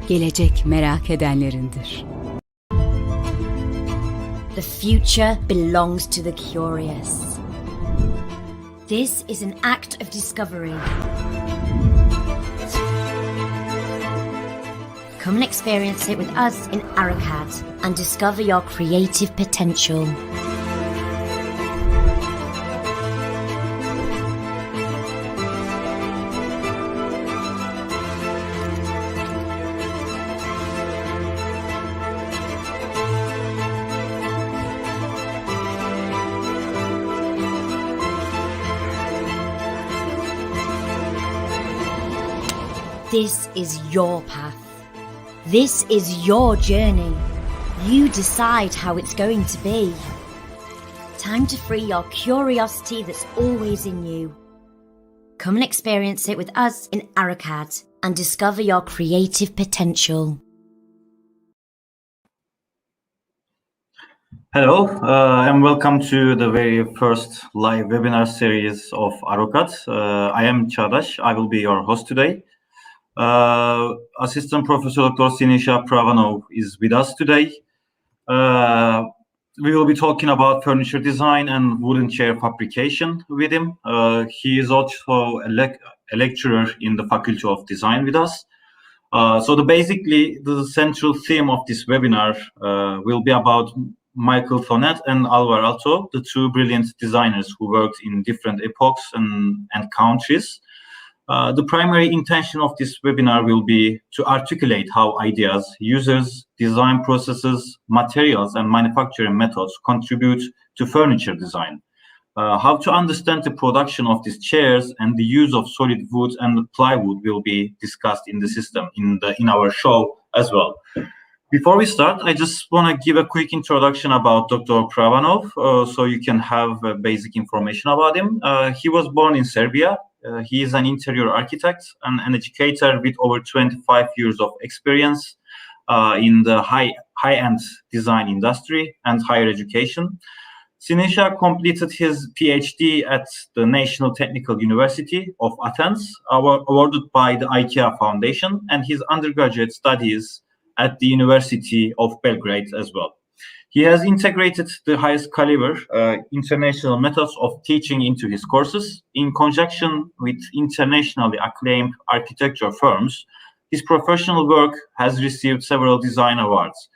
gelecek merak edenlerindir. The future belongs to the curious. This is an act of discovery. Come and experience it with us in AutoCAD and discover your creative potential. This is your path. This is your journey. You decide how it's going to be. Time to free your curiosity that's always in you. Come and experience it with us in AutoCAD and discover your creative potential. Hello, and welcome to the very first live webinar series of AutoCAD. I am Çağdaş. I will be your host today. Asst.Prof.Dr. Sinisa Prvanov is with us today. We will be talking about furniture design and wooden chair fabrication with him. He is also a lecturer in the Faculty of Design with us. Basically, the central theme of this webinar will be about Michael Thonet and Alvar Aalto, the two brilliant designers who worked in different epochs and countries. The primary intention of this webinar will be to articulate how ideas, users, design processes, materials, and manufacturing methods contribute to furniture design. How to understand the production of these chairs and the use of solid wood and plywood will be discussed in the system in our show as well. Before we start, I just want to give a quick introduction about Dr. Pravanov, so you can have basic information about him. He was born in Serbia. He is an interior architect and an educator with over 25 years of experience in the high-end design industry and higher education. Sinisa completed his PhD at the National Technical University of Athens, awarded by the IKEA Foundation, and his undergraduate studies at the University of Belgrade as well. He has integrated the highest caliber international methods of teaching into his courses. In conjunction with internationally acclaimed architecture firms, his professional work has received several design awards.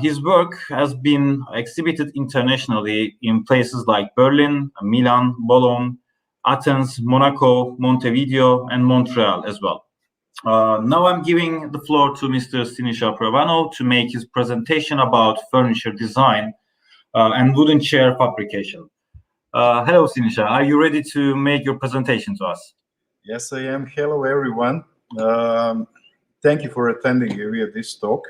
His work has been exhibited internationally in places like Berlin, Milan, Bologna, Athens, Monaco, Montevideo, and Montreal as well. Now I'm giving the floor to Mr. Sinisa Pravanov to make his presentation about furniture design and wooden chair fabrication. Hello, Sinisa. Are you ready to make your presentation to us? Yes, I am. Hello, everyone. Thank you for attending this talk.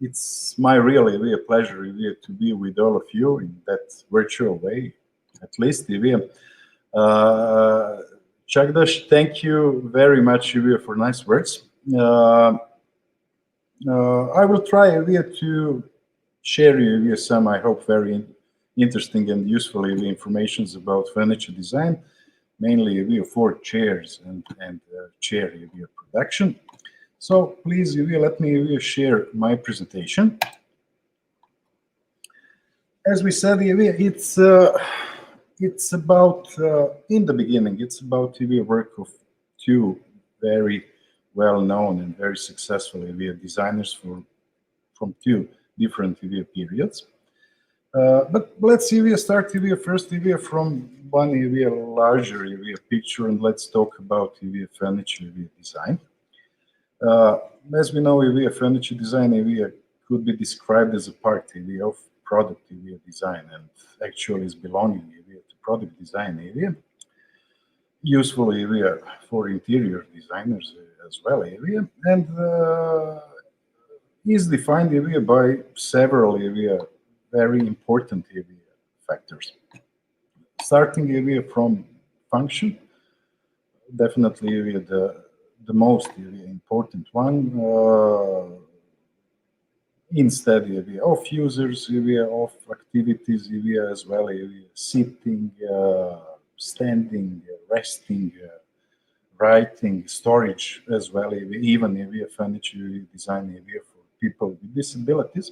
It's my really a pleasure to be with all of you in that virtual way, at least. Çağdaş, thank you very much for nice words. I will try to share some, I hope, very interesting and useful information about furniture design, mainly for chairs and chair production. So please let me share my presentation. As we said, it's about, in the beginning, it's about the work of two very well-known and very successful designers from two different periods. But let's start first from one larger picture, and let's talk about furniture design. As we know, furniture design could be described as a part of product design, and actually is belonging to product design area, useful for interior designers as well and is defined by several very important factors. Starting from function, definitely the most important one. Instead of users, of activities as well, sitting, standing, resting, writing, storage as well, even furniture design for people with disabilities.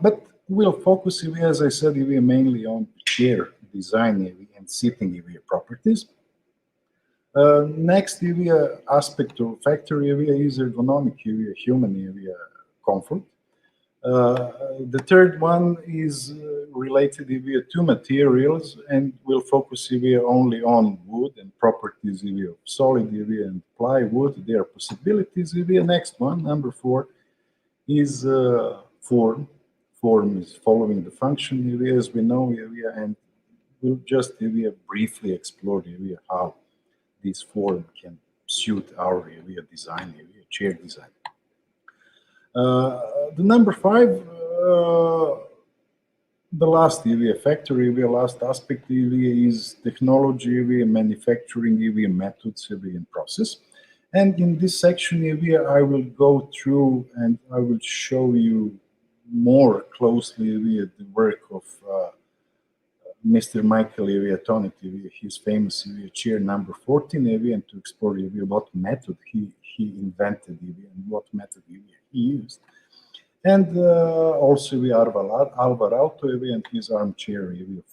But we'll focus, as I said, mainly on chair design and seating properties. Next aspect or factor is ergonomic human comfort. The third one is related to materials, and we'll focus only on wood and properties of solid and plywood, their possibilities. Next one, number 4, is form. Form is following the function as we know, and we'll just briefly explore how this form can suit our design, chair design. The number 5, the last factor, last aspect is technology, manufacturing, methods, and process. And in this section, I will go through and I will show you more closely the work of Mr. Michael Tonet, his famous chair number 14, and to explore what method he invented and what method he used. And also Alvarado and his armchair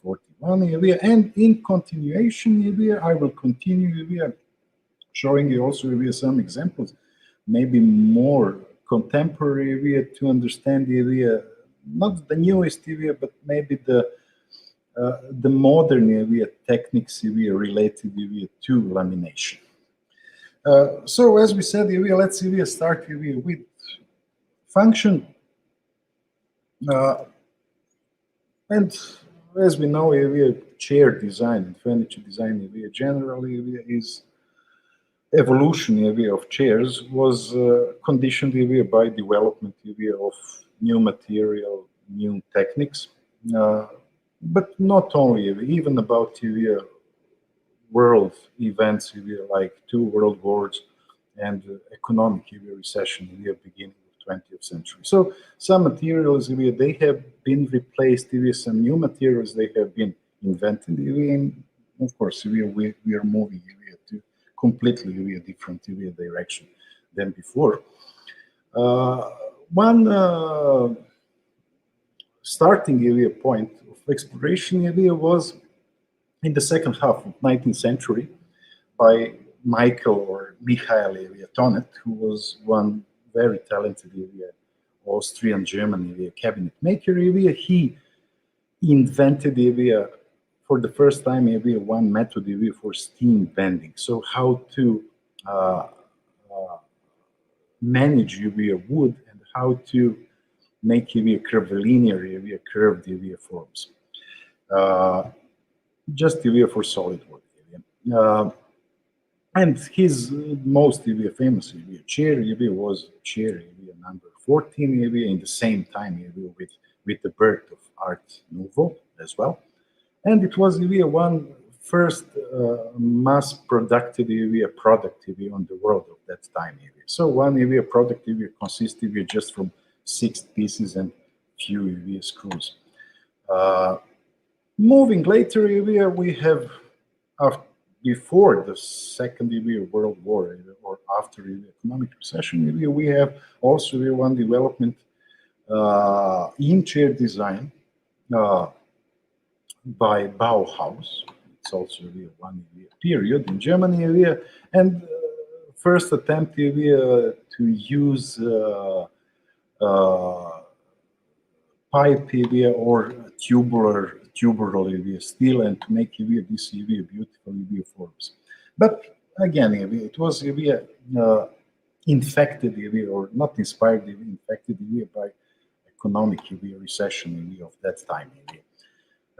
41, and in continuation, I will continue showing you also some examples, maybe more contemporary to understand not the newest but maybe the modern techniques related to lamination. So as we said, let's start with function. And as we know, chair design and furniture design generally is evolution of chairs was conditioned by development of new material, new techniques, but not only, even about world events like 2 world wars and economic recession in the beginning of 20th century. So some materials they have been replaced with some new materials they have been invented, and of course we are moving to completely different direction than before. One starting point of exploration was in the second half of 19th century by Michael or Michael Tonet, who was one very talented Austrian German cabinet maker. He invented for the first time one method for steam bending. So how to manage wood and how to make curvilinear curved forms. Just for solid wood. And his most famous chair was chair number 14 in the same time with the birth of Art Nouveau as well. And it was one first mass productive product on the world of that time. So one product consists just from 6 pieces and few screws. Moving later, we have before the Second World War or after the economic recession, we have also one development in chair design by Bauhaus. It's also one period in Germany, and first attempt to use pipe or tubular steel and to make these beautiful forms. But again, it was infected or not inspired, infected by economic recession of that time.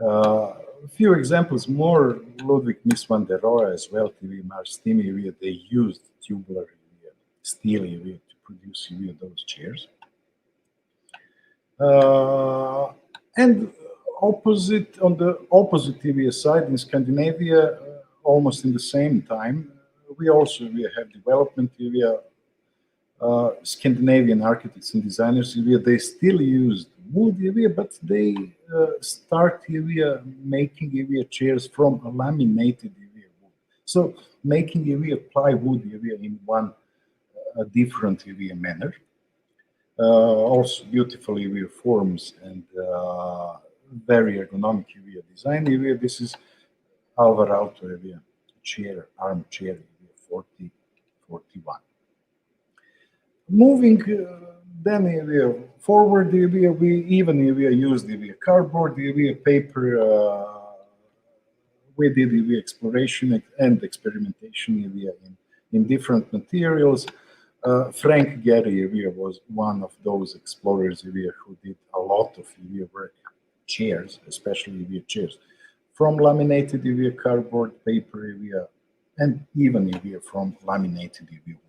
A few examples more: Ludwig Mies van der Rohe as well, Marstini, they used tubular steel to produce those chairs. And on the opposite side, in Scandinavia, almost in the same time, we also have development. Scandinavian architects and designers, they still used wood, but they start making chairs from laminated wood. So making a plywood in one different manner. Also beautiful forms and very ergonomic design. This is Alvar Aalto chair, armchair 4041. Moving then forward, we even used cardboard, paper. We did exploration and experimentation in different materials. Frank Gehry was one of those explorers who did a lot of work, chairs, especially chairs, from laminated cardboard, paper, and even from laminated wood.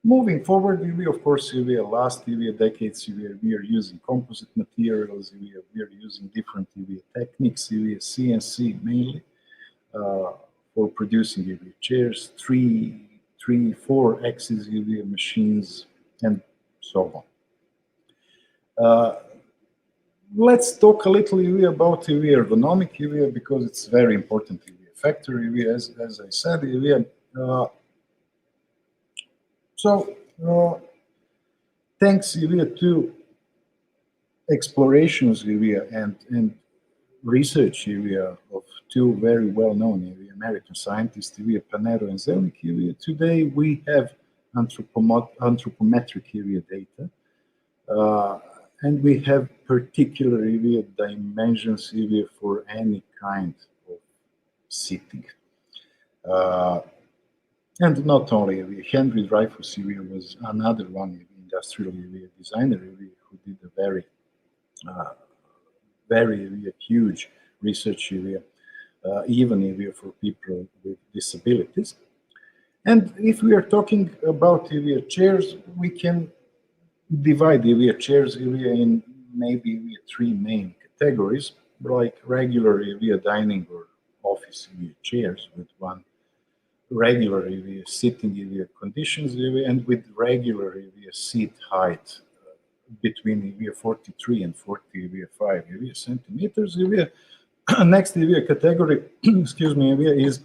Moving forward, of course, last decades, we are using composite materials, we are using different techniques, CNC mainly, for producing chairs, three, 4 axis machines, and so on. Let's talk a little about ergonomic because it's very important factor as I said. Thanks to explorations and research of 2 very well-known American scientists, Panero and Zelnick. Today we have anthropometric data, and we have particular dimensions for any kind of sitting. And not only Henry Dreyfus was another one industrial designer who did a very huge research even for people with disabilities. And if we are talking about chairs, we can divide chairs in maybe 3 main categories, like regular dining or office chairs with one regular sitting conditions and with regular seat height between 43 and 45 centimeters. Next category, excuse me, is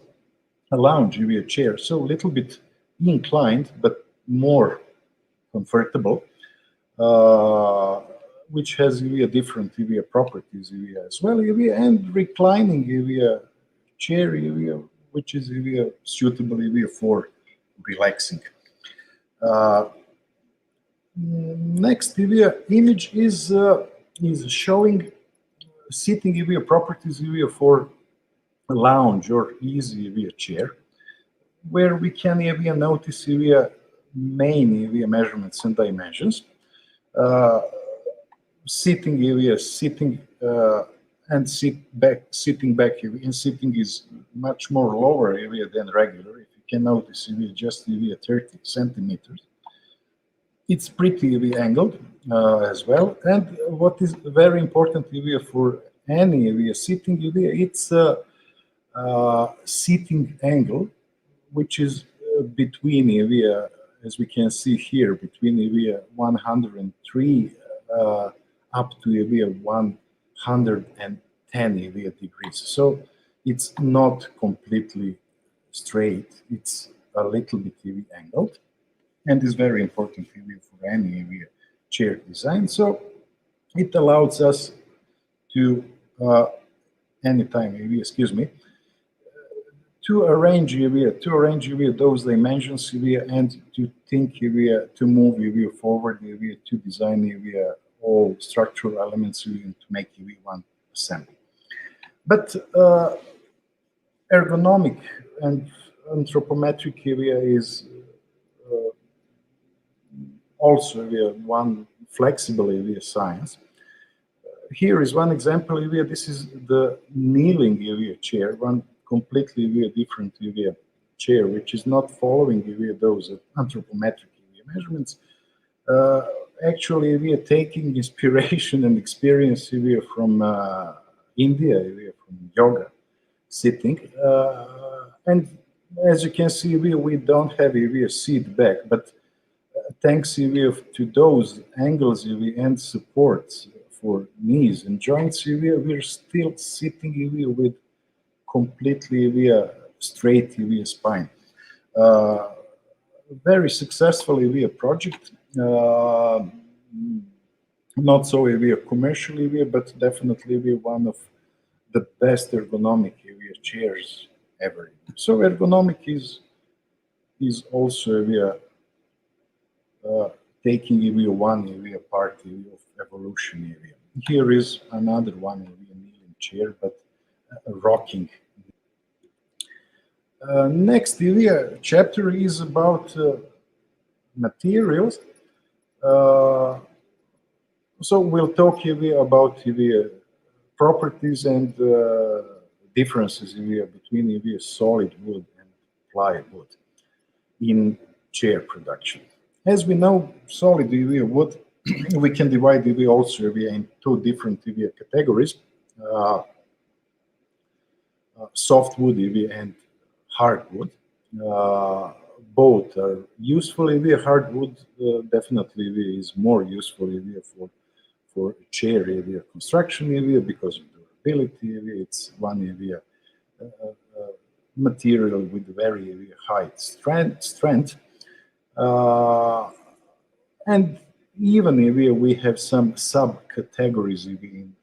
a lounge chair, so a little bit inclined but more comfortable, which has different properties as well, and reclining chair which is suitable for relaxing. Next image is showing sitting properties for a lounge or easy chair, where we can notice main measurements and dimensions. Sitting and sitting back in sitting is much more lower than regular. If you can notice just 30 centimeters. It's pretty angled as well. And what is very important for any sitting it's a sitting angle, which is between as we can see here, between 103 up to 110 degrees. So it's not completely straight, it's a little bit angled, and is very important for any chair design. So it allows us to anytime to arrange those dimensions and to think to move forward to design all structural elements to make one assembly. But ergonomic and anthropometric is also one flexible science. Here is one example. This is the kneeling chair, one completely different chair, which is not following those anthropometric measurements. Actually, we are taking inspiration and experience from India, from yoga sitting. And as you can see, we don't have a seat back, but thanks to those angles and supports for knees and joints, we're still sitting with completely straight spine. Very successful project. Not so commercially, but definitely one of the best ergonomic chairs ever. So ergonomic is also taking one part of evolution area. Here is another one kneeling chair, but rocking. Next chapter is about materials. So we'll talk about properties and differences between solid wood and plywood in chair production. As we know, solid wood we can divide also in two different categories: soft wood and hardwood. Both are useful. Hardwood definitely is more useful for chair construction because of durability. It's one material with very high strength. And even we have some subcategories in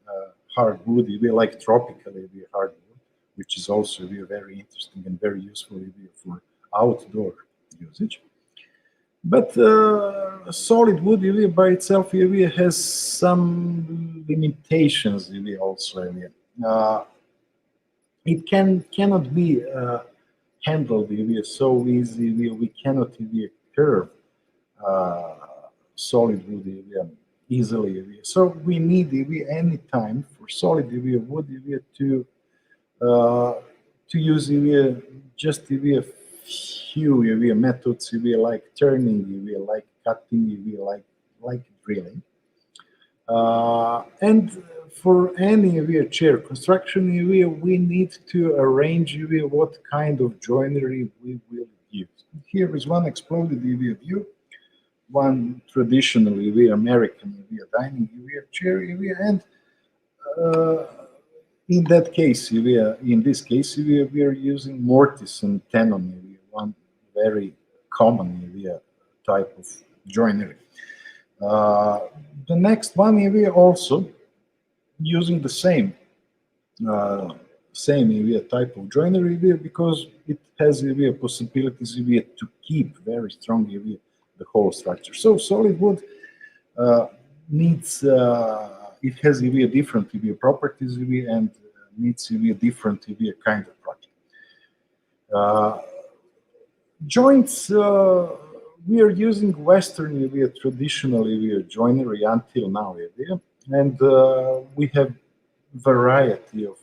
hardwood, like tropical hardwood, which is also very interesting and very useful for outdoor usage. But solid wood by itself has some limitations also. It cannot be handled so easy. We cannot curve solid wood easily. So we need any time for solid wood to use just a few methods like turning, like cutting, like drilling. And for any chair construction, we need to arrange what kind of joinery we will use. Here is one exploded view, one traditional American dining chair, and in that case, in this case, we are using mortise and tenon, one very common type of joinery. The next one, also using the same type of joinery because it has possibilities to keep very strong the whole structure. So solid wood needs it has different properties and needs different kind of project. Joints, we are using Western traditional joinery until now, and we have variety of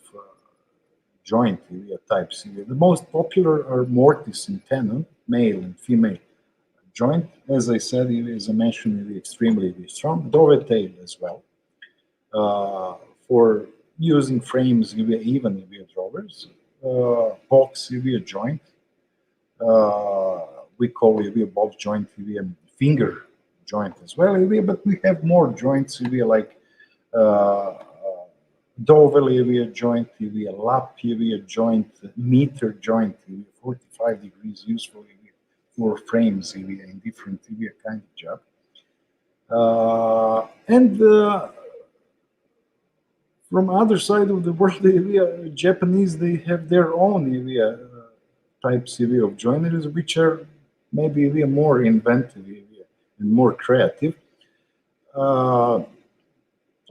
joint types. The most popular are mortise and tenon, male and female joint. As I said, as I mentioned, extremely strong. Dovetail as well. For using frames, even drawers. Box joint. We call box joint finger joint as well. But we have more joints like dovetail joint, lap joint, meter joint, 45 degrees, useful for frames in different kind of job. And from other side of the world, Japanese, they have their own types of joineries, which are maybe more inventive and more creative.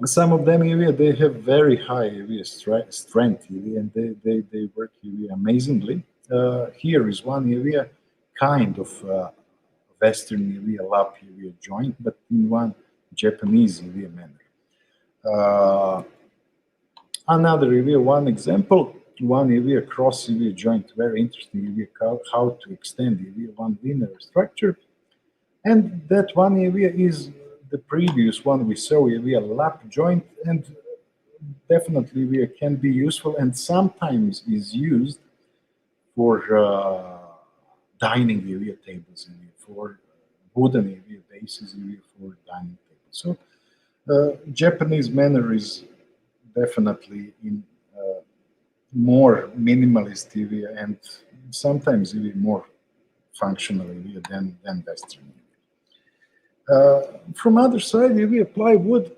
Some of them they have very high strength and they work amazingly. Here is one kind of Western lap joint, but in one Japanese manner. Another one example, one cross joint, very interesting how to extend one linear structure, and that one is the previous one we saw lap joint, and definitely can be useful and sometimes is used for dining tables, for wooden bases for dining tables. So Japanese manner is definitely in more minimalist and sometimes even more functional than Western. From other side, plywood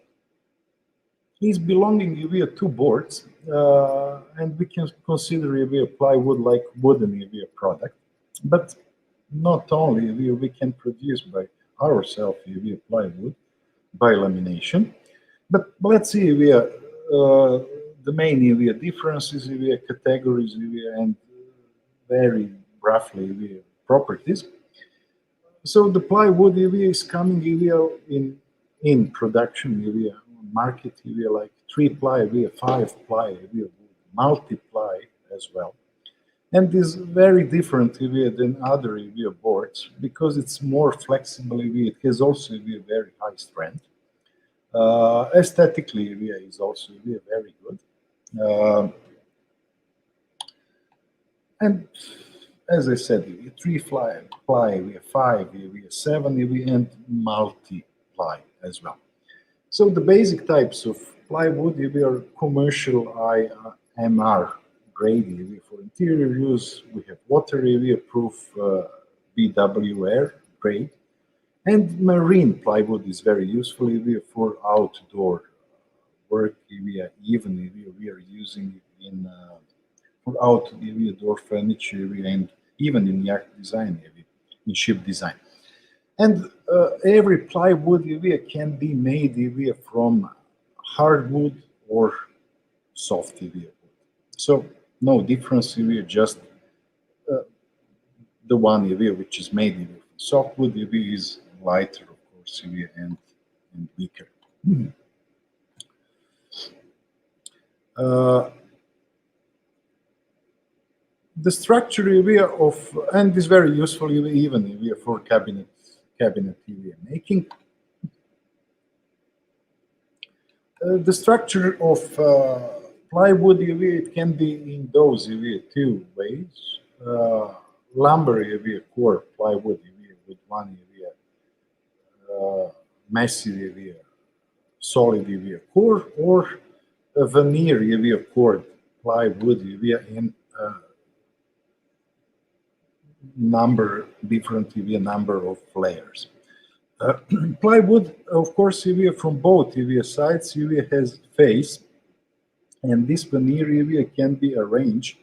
is belonging to boards, and we can consider plywood like wooden product. But not only we can produce by ourselves plywood by lamination, but let's see the main differences categories and very roughly properties. So the plywood is coming in production market like 3-ply, 5-ply, multi-ply as well. And is very different than other boards because it's more flexible. It has also a very high strength. Aesthetically, is also very good. And as I said, 3-ply, 5, 7, and multi-ply as well. So the basic types of plywood are commercial IMR grade for interior use. We have water proof BWR grade, and marine plywood is very useful for outdoor work. Even we are using in for outdoor furniture and even in yacht design, in ship design. And every plywood can be made from hardwood or soft wood. So no difference just the one which is made from softwood is lighter, of course, and weaker. The structure of, and is very useful even for cabinet making. The structure of plywood it can be in those two ways. Lumber core plywood with one massive solid core, or a veneer core plywood in different number of layers. Plywood, of course, from both sides has face, and this veneer can be arranged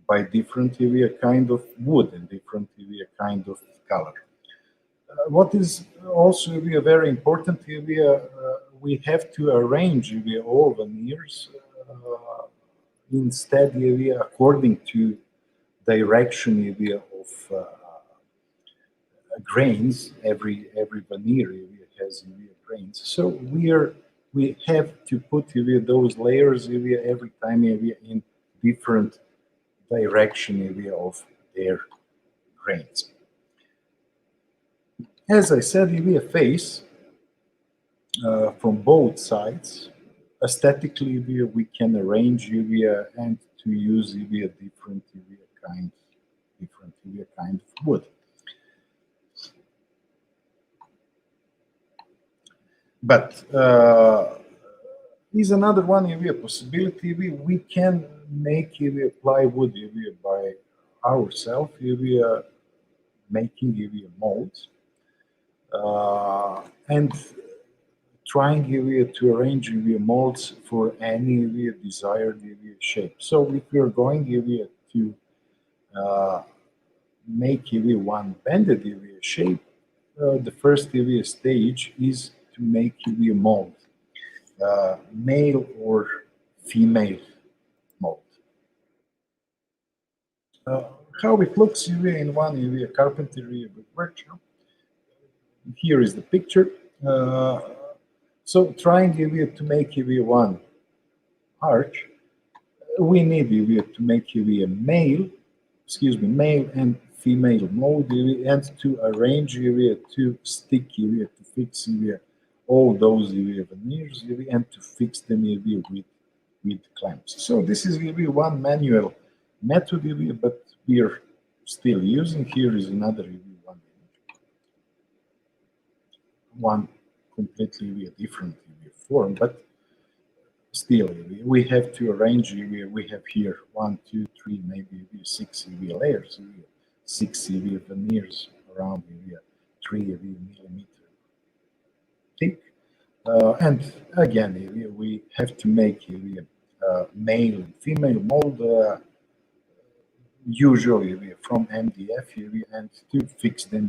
by different kind of wood and different kind of color. What is also very important, we have to arrange all veneers instead according to direction of grains. Every veneer has grains, so we have to put those layers every time in different direction of their grains. As I said, face from both sides. Aesthetically, we can arrange and to use different kind of wood. But is another one possibility. We can make plywood by ourselves, making molds and trying to arrange molds for any desired shape. So if we are going to make one bended shape, the first stage is to make a mold, male or female mold. How it looks in one carpentry workshop. Here is the picture. So trying to make one arch, we need to make male and female mold and to arrange to stick to fix all those veneers and to fix them with clamps. So this is one manual method, but we are still using. Here is another one completely different form, but steel. We have to arrange. We have here 1, 2, 3, maybe 6 layers, 6 veneers around 3 millimeter thick. And again, we have to make male and female mold, usually from MDF, and to fix them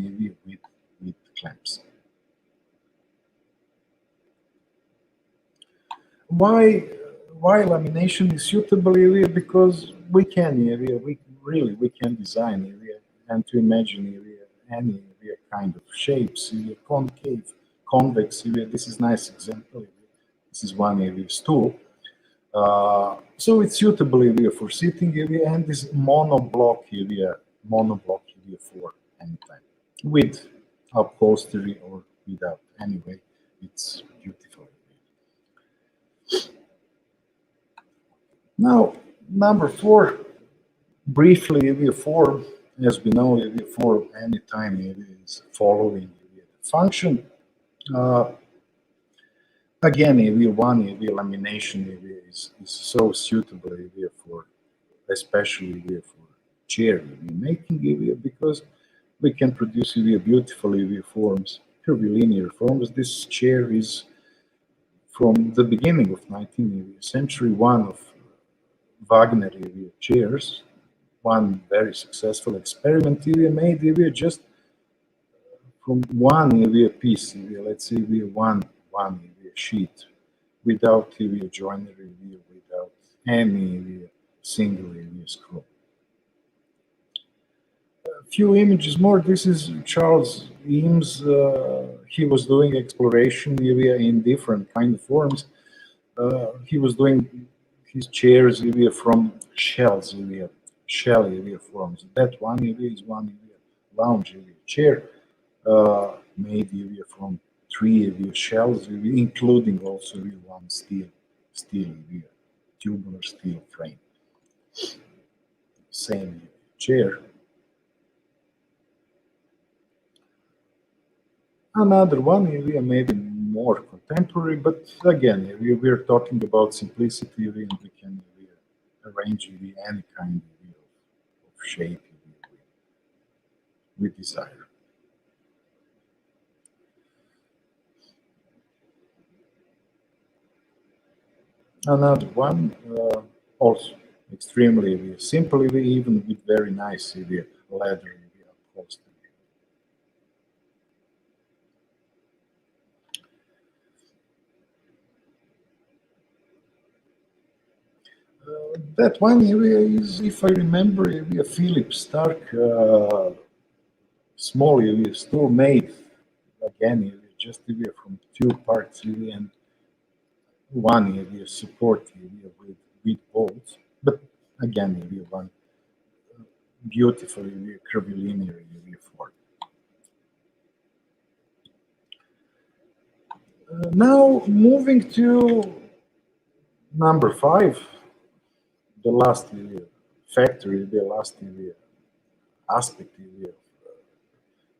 with clamps. Why lamination is suitable? Because we can design and to imagine any kind of shapes, concave, convex. This is nice example. This is one stool. So it's suitable for sitting and this monoblock for any time with upholstery or without. Anyway, it's beautiful. Now, number 4, briefly, form, as we know, form anytime is following the function. Again, lamination is so suitable for, especially for chair making because we can produce beautiful forms, curvilinear forms. This chair is from the beginning of 19th century, one of Wagner chairs, one very successful experiment made just from one piece, let's say one sheet, without joinery, without any single screw. A few images more. This is Charles Eames. He was doing exploration in different kind of forms. He was doing his chairs from shells, shell forms. That one is one lounge chair made from 3 shells, including also one steel tubular steel frame. Same chair. Another one, maybe more contemporary, but again, we're talking about simplicity, and we can arrange any kind of shape we desire. Another one, also extremely simple, even with very nice leather upholstery. That one is, if I remember, a Philip Stark small stool made again just from 2 parts and one support with bolts, but again one beautiful curvilinear form. Now moving to number 5. The last factory, the last aspect of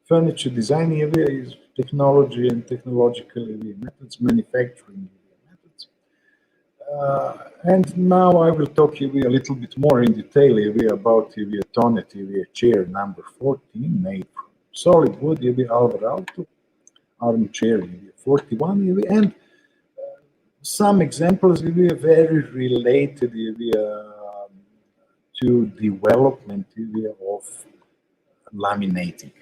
furniture design is technology and technological methods, manufacturing methods. And now I will talk a little bit more in detail about Tonnet chair number 14, made from solid wood, Alvar Aalto, armchair 41, and some examples very related to development of laminating.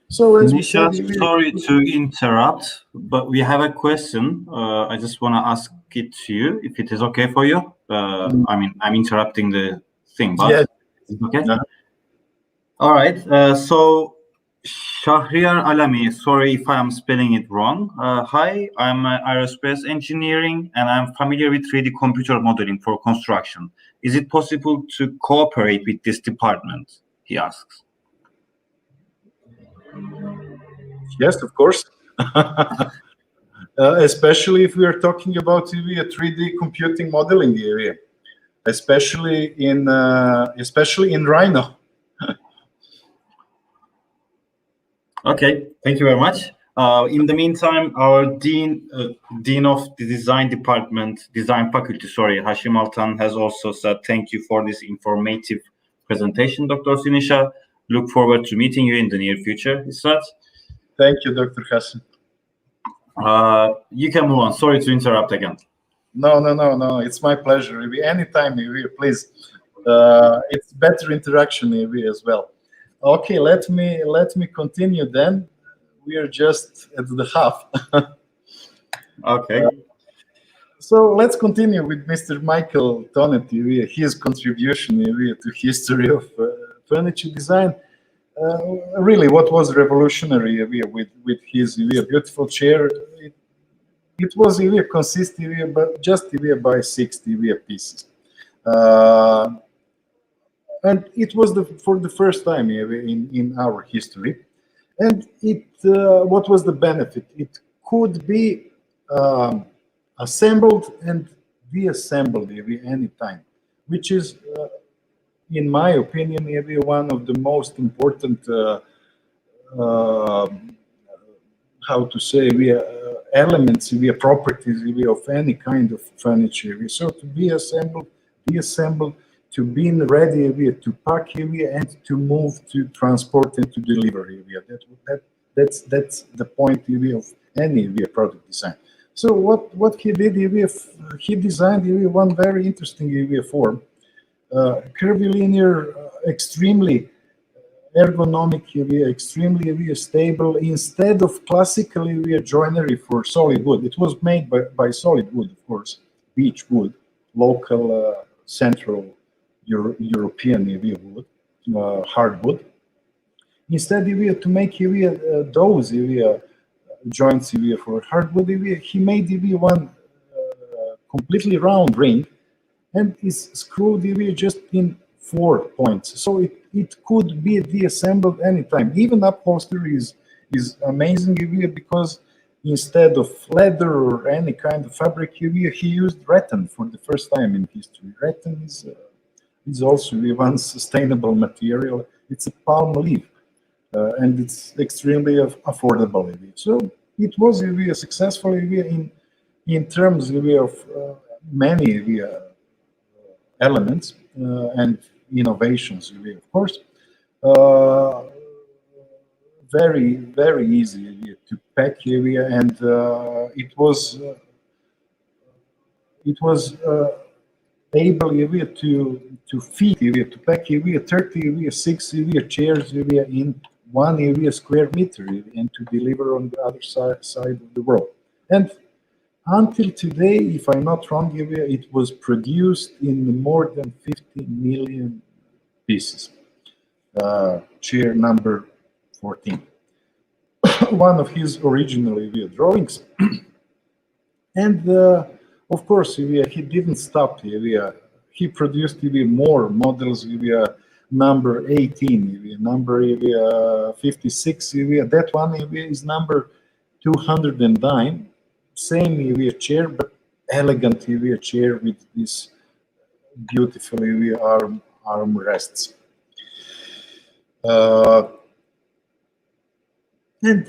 So as Sinisa, sorry to interrupt, but we have a question. I just want to ask it to you, if it is okay for you. I mean, I'm interrupting the thing, but yes. Is it okay? All right. So Shahriar Alami, sorry if I'm spelling it wrong. Hi, I'm aerospace engineering and I'm familiar with 3D computer modeling for construction. Is it possible to cooperate with this department? He asks. Yes, of course. Especially if we are talking about a 3D computing modeling area, especially in Rhino. Okay, thank you very much. In the meantime, our dean of the design department, design faculty, sorry, Hashim Altan, has also said thank you for this informative presentation, Dr. Sinisa. Look forward to meeting you in the near future, he said. Thank you, Dr. Hassan. You can move on. Sorry to interrupt again. No. It's my pleasure. Anytime, please. It's better interaction as well. Okay, let me continue then. We are just at the half. Okay. So let's continue with Mr. Michael Tonet, his contribution to history of furniture design. Really, what was revolutionary with his beautiful chair? It was consisted but just by 60 pieces, and it was for the first time in our history. And what was the benefit? It could be assembled and deassembled any time, which is, in my opinion, one of the most important, how to say, elements, properties of any kind of furniture. So to be assembled, deassembled, to be ready to pack and to move, to transport and to deliver. That's the point of any product design. So what he did, he designed one very interesting form, curvilinear, extremely ergonomic, extremely stable, instead of classical joinery for solid wood. It was made by solid wood, of course, beech wood, local Central European wood, hardwood. Instead, to make those joints for hardwood, he made one completely round ring, and is screwed just in 4 points. So it could be deassembled anytime. Even upholstery is amazing because instead of leather or any kind of fabric, he used rattan for the first time in history. Rattan is also one sustainable material. It's a palm leaf, and it's extremely affordable. So it was successful in terms of many elements and innovations, of course. Very, very easy to pack, and it was able to fit, to pack 36 chairs in 1 square meter, and to deliver on the other side of the world. And until today, if I'm not wrong, it was produced in more than 50 million pieces. Chair number 14. One of his original drawings. And of course, he didn't stop. He produced more models. Number 18, number 56. That one is number 209. Same chair, but elegant chair with this beautiful arm rests. And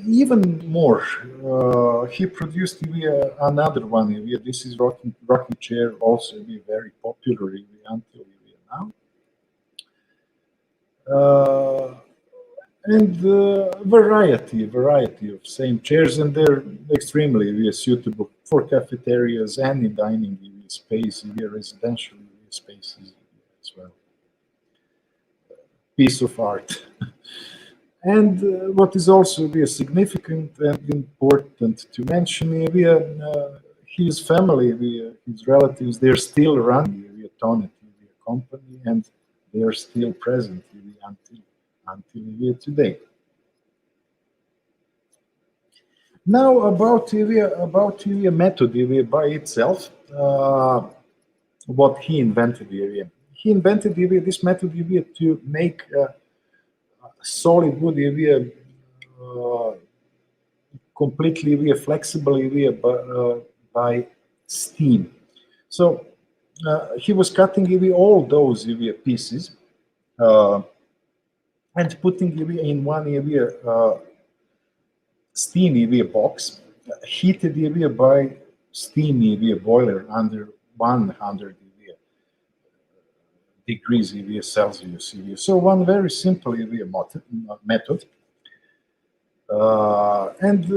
even more, he produced another one. This is rocking chair, also very popular until now. And variety of same chairs, and they're extremely suitable for cafeterias, any dining space, residential spaces as well. Piece of art. And what is also significant and important to mention, his family, his relatives, they're still running Tonet company, and they are still present until today. Now about method by itself, what he invented. He invented this method to make solid wood completely flexible by steam. So he was cutting all those pieces and putting in one steam EVA box, heated EVA by steam EVA boiler under 100 EVA degrees EVA Celsius EVA. So one very simple EVA method. And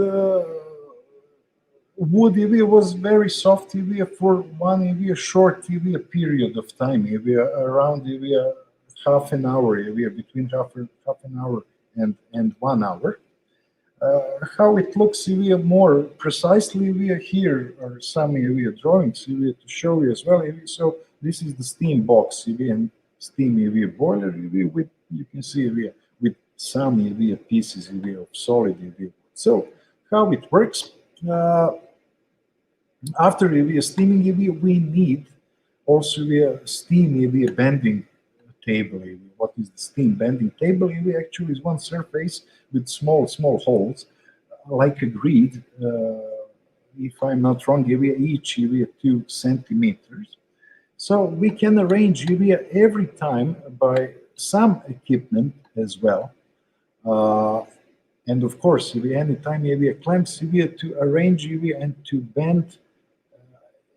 wood EVA was very soft EVA for one EVA short EVA period of time, EVA around EVA half an hour, EVA between half an hour and 1 hour. How it looks EVA more precisely EVA, here are some EVA drawings EVA to show you as well EVA. So this is the steam box EVA and steam EVA boiler EVA with, you can see EVA with some EVA pieces EVA of solid EVA. So how it works, after EVA steaming EVA, we need also EVA steam EVA bending table EVA. What is the steam bending table EVA? Actually is one surface with small holes, like a grid, if I'm not wrong, EVA each EVA 2 centimeters. So we can arrange EVA every time by some equipment as well. And of course, EVA anytime EVA clamps EVA to arrange EVA and to bend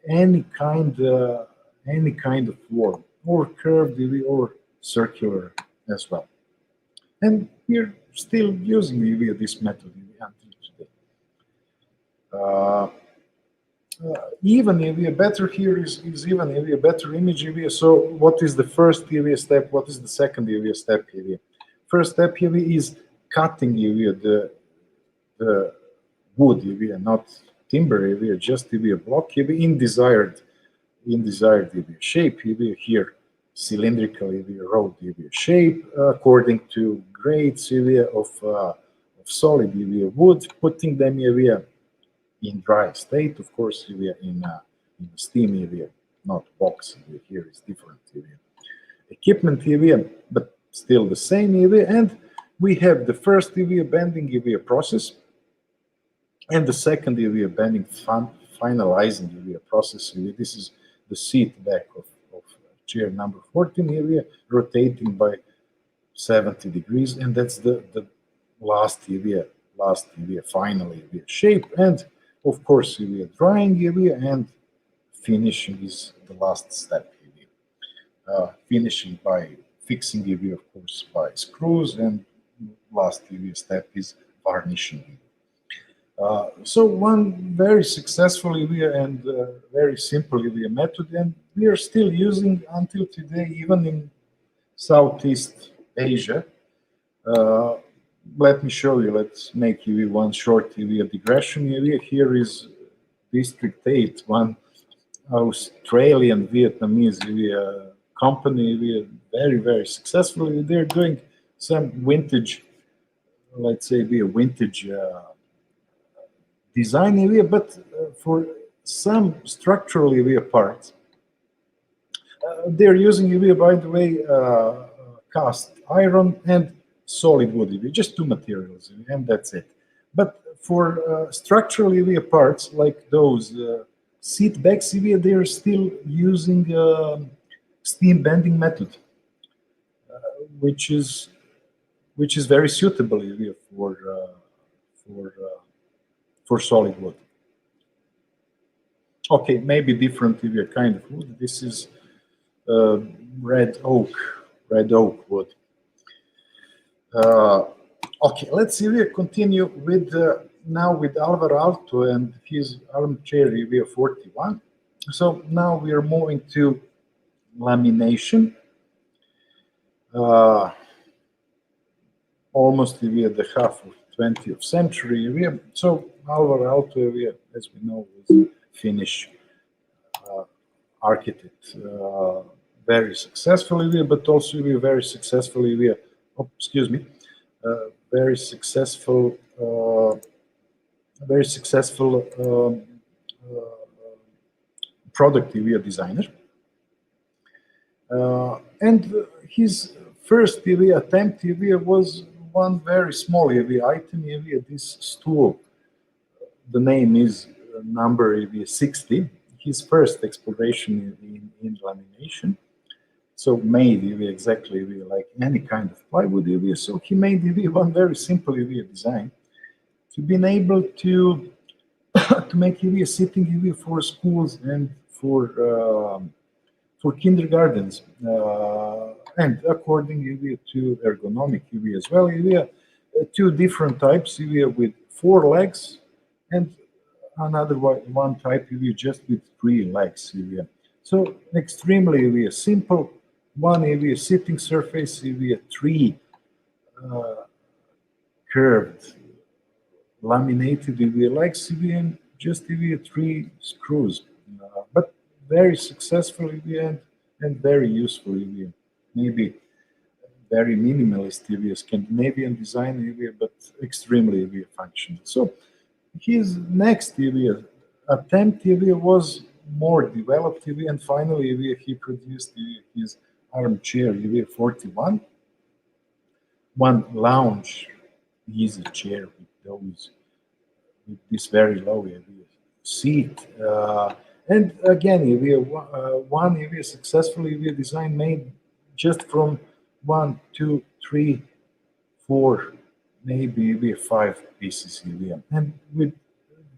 any kind of form, or curved EVA or circular as well. And we're still using EVA this method until today. Even EVA better here is even EVA better image EVA. So what is the first EVA step? What is the second EVA step EVA? First step EVA is cutting EVA the wood EVA, not timber EVA, just EVA block EVA in desired EVA shape EVA here. Cylindrical EVA, rolled EVA shape according to grades EVA of solid EVA wood, putting them EVA in dry state, of course EVA in steam EVA, not box EVA. Here is different EVA. Equipment EVA, but still the same EVA, and we have the first EVA bending EVA process and the second EVA bending finalizing EVA process EVA. This is the seat back of chair number 14 EVA, rotating by 70 degrees, and that's the last EVA final EVA shape, and of course EVA drying EVA, and finishing is the last step EVA. Finishing by fixing EVA, of course, by screws, and last EVA step is varnishing. So one very successful EVA and very simple EVA method, and we are still using until today, even in Southeast Asia. Let me show you. Let's make EVA one short EVA digression EVA. Here is District 8, one Australian Vietnamese EVA company EVA, very successful. They're doing some vintage, let's say, EVA vintage design EVA, but for some structural EVA parts, they're using EVA, by the way, cast iron and solid wood EVA, just two materials, and that's it. But for structural EVA parts, like those seat backs EVA, they're still using steam bending method, which is very suitable EVA for solid wood. Okay, maybe different EVA kind of wood. This is red oak wood. Okay, let's EVA continue with now with Alvar Aalto and his armchair EVA 41. So now we are moving to lamination. Almost EVA the half of 20th century EVA. So Alvar Aalto EVA, as we know, was Finnish architect, very successful EVA, but also EVA very successful EVA. Oh, excuse me, very successful product EVA designer. And his first EVA attempt EVA was one very small EVA item EVA, this stool. The name is number EVA 60. His first exploration in lamination. So made EVA exactly EVA like any kind of plywood EVA. So he made EVA one very simple EVA design. to be able to to make a sitting for schools and for kindergartens, and according to ergonomic as well. Two different types with 4 legs, and another one type just with 3 legs. So extremely simple. One sitting surface, 3 curved laminated legs, and just 3 screws, but very successful and very useful. Maybe very minimalist Scandinavian design, but extremely functional. So his next attempt was more developed, and finally he produced his armchair 41, one lounge easy chair with those with this very low seat. And again, one successfully design made just from 1, 2, 3, 4, maybe 5 pieces, and with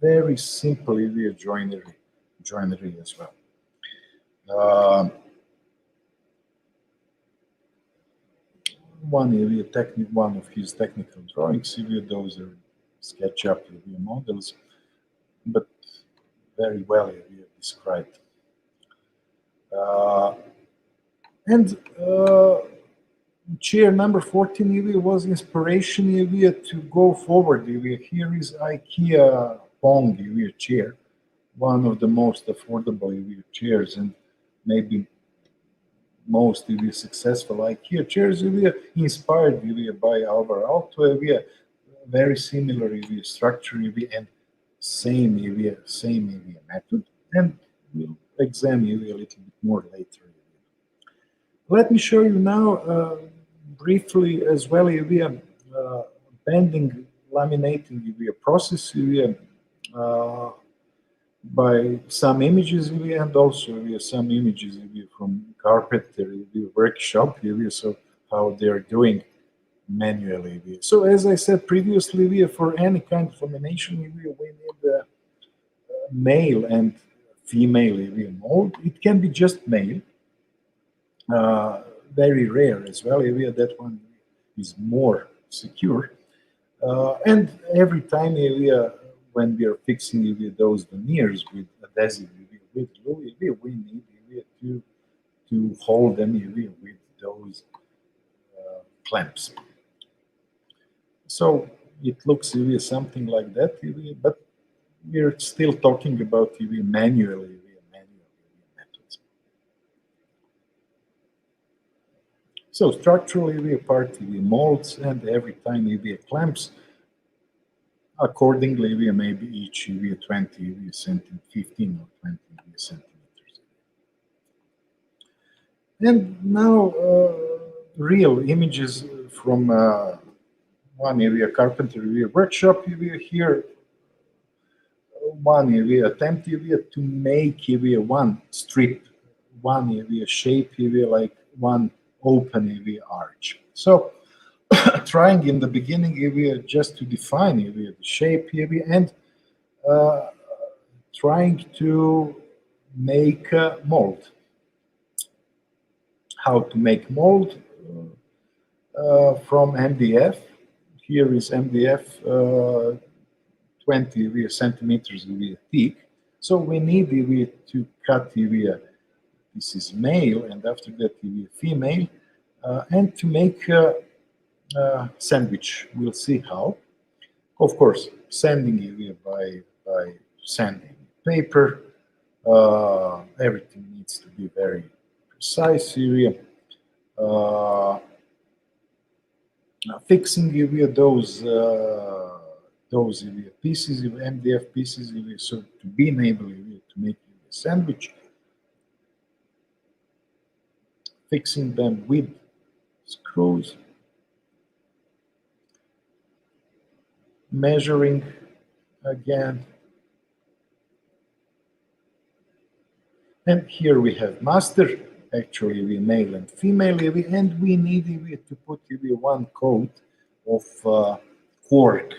very simple joinery as well. One of his technical drawings, those are SketchUp models, but very well described. And chair number 14 was inspiration to go forward. Here is IKEA Pong chair, one of the most affordable chairs, and maybe most successful IKEA chairs inspired by Alvar Aalto, very similar structure and same method, and we'll examine a little bit more later. Let me show you now briefly as well bending laminating process by some images and also some images from carpenter workshop, so how they're doing manually. So as I said previously, for any kind of lamination, we need male and female mold. It can be just male, very rare as well. That one is more secure. And every time when we are fixing those veneers with adhesive with glue, we need to hold them with those clamps. So it looks something like that, but we're still talking about manual methods. So structurally, part molds, and every time clamps. Accordingly, maybe each 20 centimeters, 15 or 20 centimeters. And now real images from one carpenter workshop. Here one attempt to make one strip, one shape like one open arch. So trying in the beginning just to define the shape and trying to make a mold. How to make mold from MDF. Here is MDF 20 centimeters thick. So we need to cut this is male, and after that female, and to make sandwich. We'll see how. Of course, sanding by sanding paper. Everything needs to be very precise. Fixing those pieces, MDF pieces, so to be able to make a sandwich. Fixing them with screws. Measuring again. And here we have master, actually male and female, and we need to put one coat of cork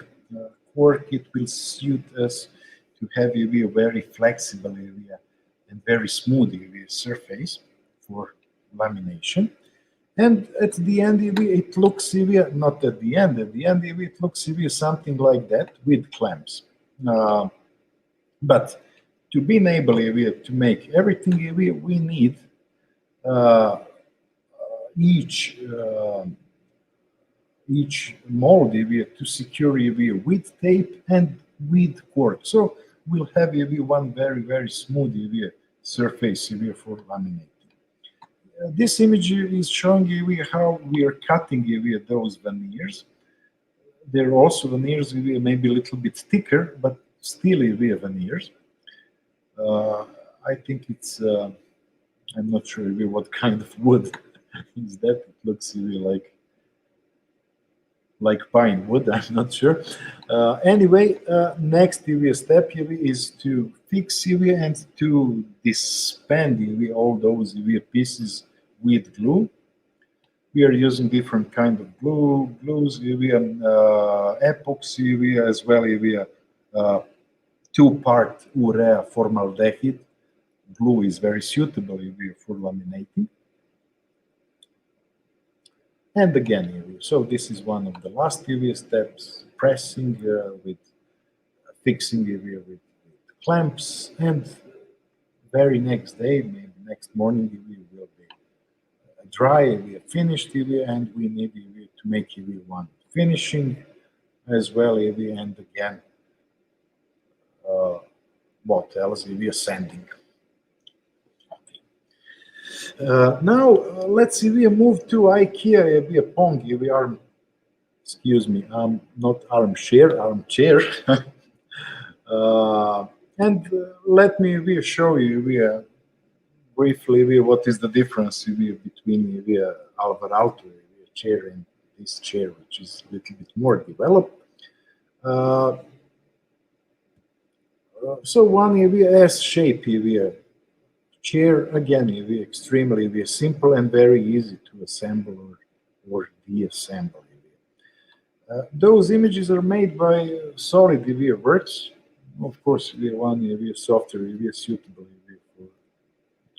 cork. It will suit us to have a very flexible area and very smooth surface for lamination. And at the end, it looks not at the end. At the end, it looks something like that with clamps. But to be able to make everything we need, each mold to secure with tape and with cork. So we'll have one very smooth surface for laminating. This image is showing you how we are cutting those veneers. They're also veneers maybe a little bit thicker, but still veneers. I think it's, I'm not sure what kind of wood is that. It looks like pine wood, I'm not sure. Anyway, next step is to fix and to disband all those pieces with glue. We are using different kind of glues, epoxy, as well two-part urea formaldehyde. Glue is very suitable for laminating. And again, so this is one of the last steps, pressing with fixing with clamps, and very next day, maybe next morning, we will be dry, we are finished, and we need to make one finishing as well, and again, what else? We are sanding. Now let's see. We move to IKEA. We Pong. We are, excuse me, not armchair. And let me show you briefly what is the difference between Alvar Aalto chair and this chair, which is a little bit more developed. So one S shape chair, again, extremely simple and very easy to assemble or deassemble. Those images are made by Solid Works. Of course, one software suitable for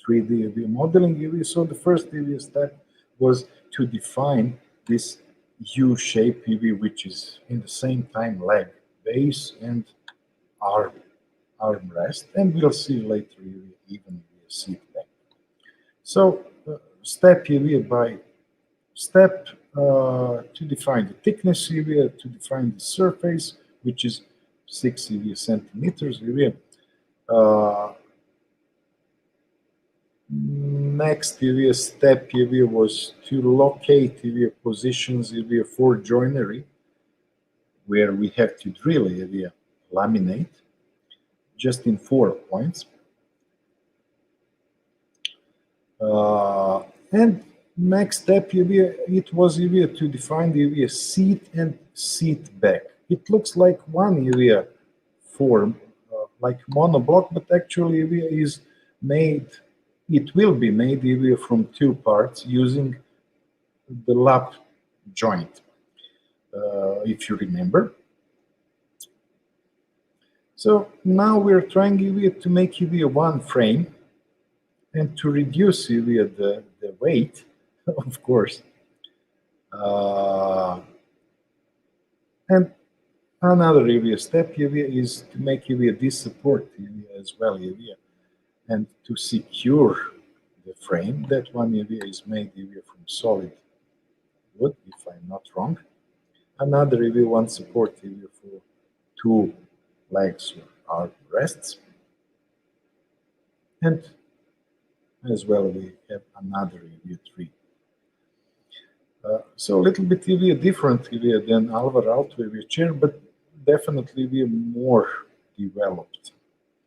3D modeling. So the first step was to define this U shape which is in the same time leg, base, and armrest, and we'll see later even seat back. So step by step to define the thickness to define the surface, which is 6 centimeters. Next step was to locate positions for joinery, where we have to drill laminate just in 4 points. And next step it was to define the seat and seat back. It looks like one form, like monoblock, but actually is made. It will be made from 2 parts using the lap joint, if you remember. So now we're trying to make one frame, and to reduce the weight, of course. And another step is to make this support as well, and to secure the frame. That one is made from solid wood, if I'm not wrong. Another one support for 2 legs or armrests, and as well we have another 3. So a little bit different than Alvar Aalto chair, but definitely more developed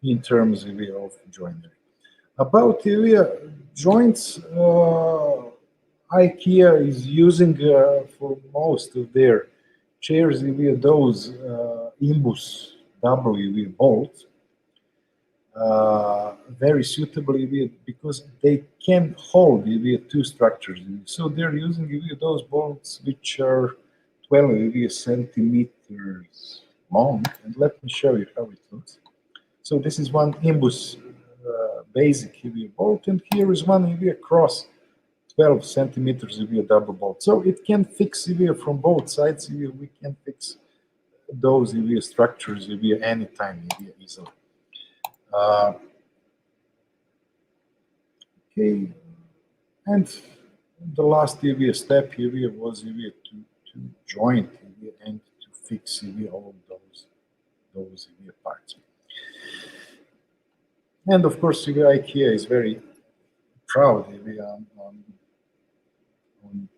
in terms of joinery. About joints, IKEA is using for most of their chairs those Eames W bolts. Very suitably because they can hold 2 structures. So they're using those bolts which are 12 centimeters long, and let me show you how it looks. So this is one Imbus basic EVA bolt, and here is one EVA cross 12 centimeters EVA double bolt. So it can fix EVA from both sides. EVA, we can fix those EVA structures EVA anytime EVA easily. Okay, and the last EVA step EVA was EVA to joint EVA and to fix EVA all those EVA parts. And of course, IKEA is very proud on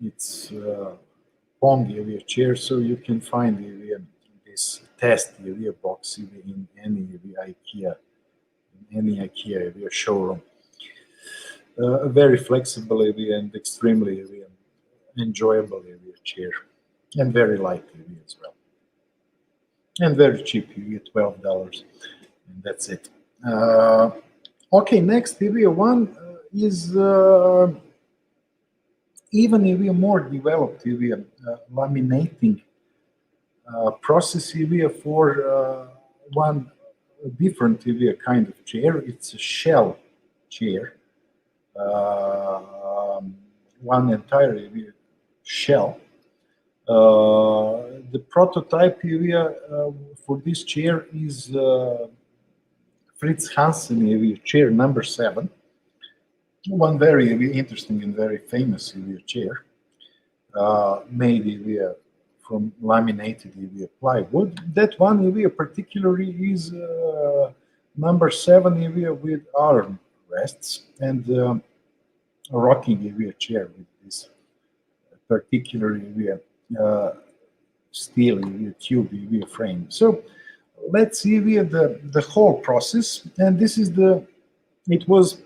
its Pong chair, so you can find this test box in any IKEA showroom. Very flexible and extremely enjoyable chair, and very light as well, and very cheap, $12, and that's it. Okay, next one is even more developed laminating process for one different kind of chair. It's a shell chair, one entire shell. The prototype for this chair is Fritz Hansen chair number 7. One very interesting and very famous chair, made from laminated plywood. That one particularly is number 7 with arm rests and a rocking chair with this particular steel tube frame. So let's see the whole process, and this is it was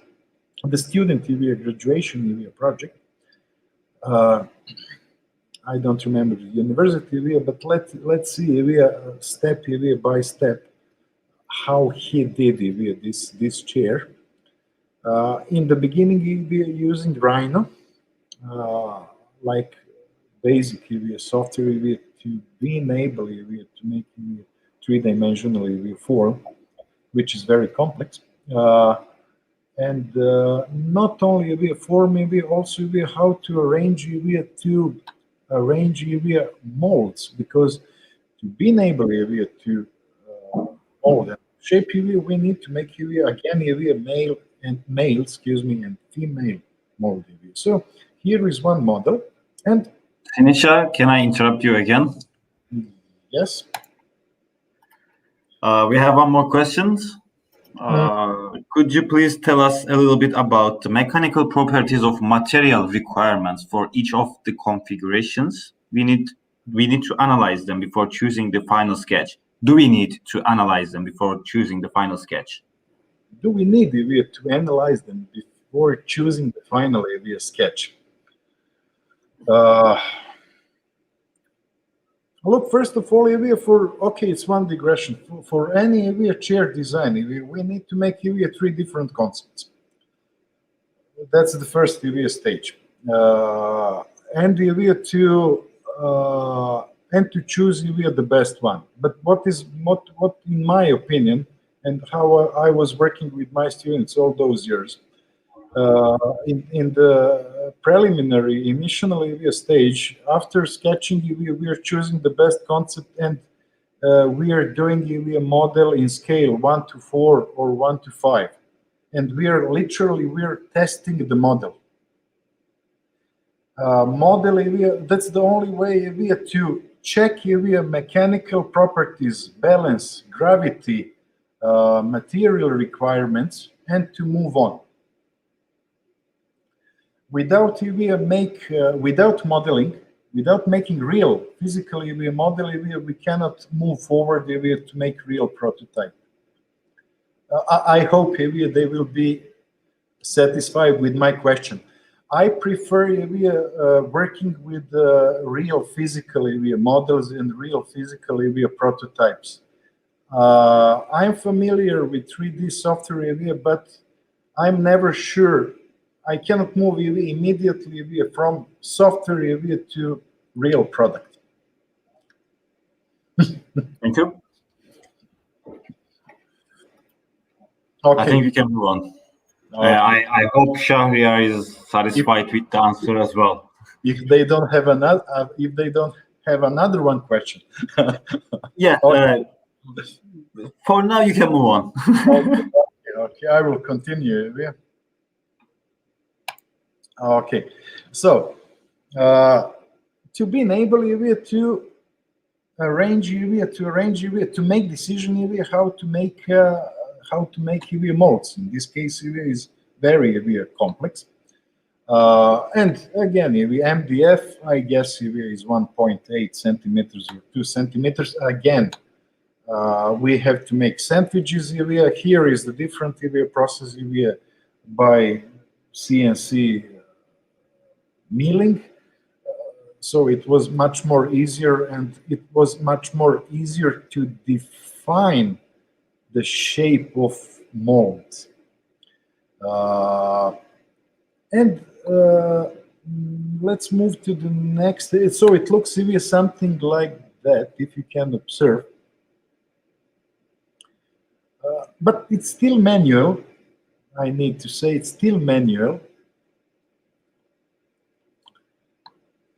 the student graduation project. I don't remember the university but let's see step by step how he did this chair. In the beginning we are using Rhino, like basic software to enable to make three-dimensional form, which is very complex. And not only form, also how to arrange molds, because to be able to mold and shape we need to make again male and female mold. So here is one model, and Sinisa, can I interrupt you again? Yes. We have one more question. Could you please tell us a little bit about the mechanical properties of material requirements for each of the configurations? We need to analyze them before choosing the final sketch. Do we need to analyze them before choosing the final sketch? Do we need to analyze them before choosing the final sketch? Look, first of all, it's one digression. For any chair design, we need to make 3 different concepts. That's the first stage. And to choose the best one. But what in my opinion, and how I was working with my students all those years, in the preliminary initial stage, after sketching, we are choosing the best concept, and we are doing a model in scale 1 to 4 or 1 to 5, and we are testing the model. That's the only way to check mechanical properties, balance, gravity, material requirements, and to move on. Without without modeling, without making real physical model, we cannot move forward to make real prototype. I hope they will be satisfied with my question. I prefer working with real physical models and real physical prototypes. I'm familiar with 3D software but I'm never sure. I cannot move immediately from software to real product. Thank you. Okay. I think we can move on. Okay. I hope Shahriar is satisfied with the answer as well. If they don't have another one question. Yeah. Okay. For now, you can move on. Okay, I will continue. Yeah. Okay, so to be able to arrange to make decision how to make molds. In this case, is very complex. And again, MDF, I guess is 1.8 centimeters or 2 centimeters. Again, we have to make sandwiches. Here is the different process by CNC milling. So it was much more easier, and it was much more easier to define the shape of molds. And let's move to the next. So it looks something like that, if you can observe. But it's still manual. I need to say it's still manual.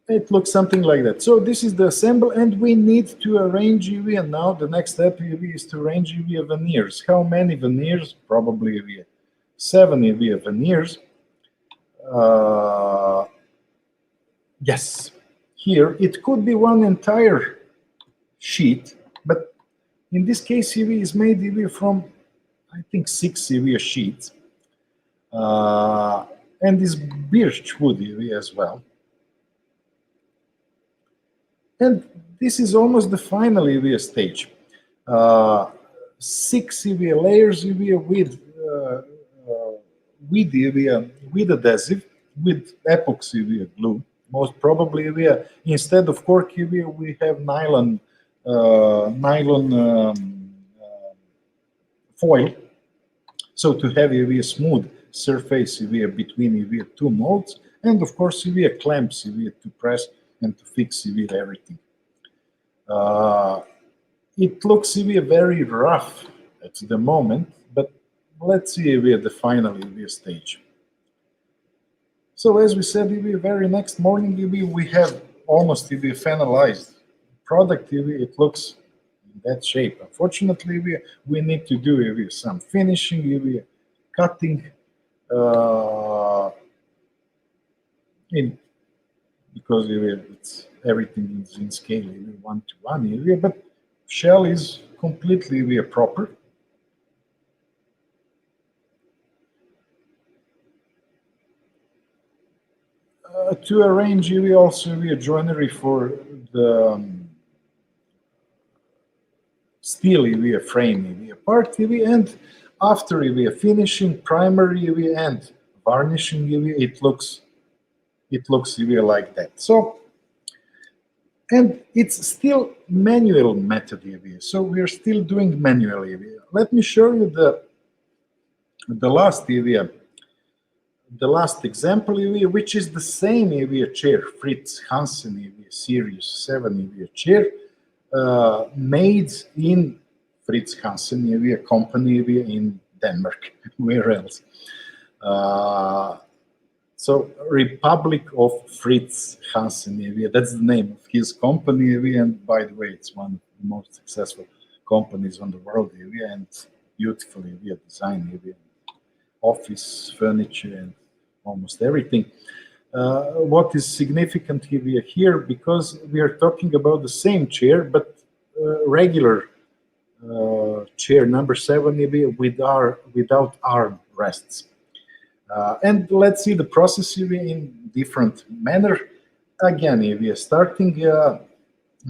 It looks something like that. So this is the assemble, and we need to arrange and now the next step is to arrange veneers. How many veneers? Probably 7 veneers. Yes, here it could be one entire sheet, but in this case is made from, I think, 6 sheets, and is birch wood as well. And this is almost the final stage. 6 layers with adhesive, with epoxy glue. Most probably instead of cork we have nylon foil, so to have a smooth surface between 2 molds, and of course clamps to press and to fix everything. It looks very rough at the moment, but let's see the final stage. So as we said, very next morning we have almost finalized product. It looks in that shape. Unfortunately, we need to do some finishing, cutting, because it's everything is in scale 1:1, but shell is completely proper. To arrange also joinery for the steel frame part, and after finishing primary and varnishing it looks like that. So, and it's still manual method so we're still doing manually. Let me show you the last example which is the same chair, Fritz Hansen Series 7 chair, made in Fritz Hansen company in Denmark. Where else? So Republic of Fritz Hansen, that's the name of his company, and by the way, it's one of the most successful companies on the world, and beautifully designed, office furniture and almost everything. What is significant here, because we are talking about the same chair, but regular chair number 7 without arm rests. And let's see the process in different manner. Again, we are starting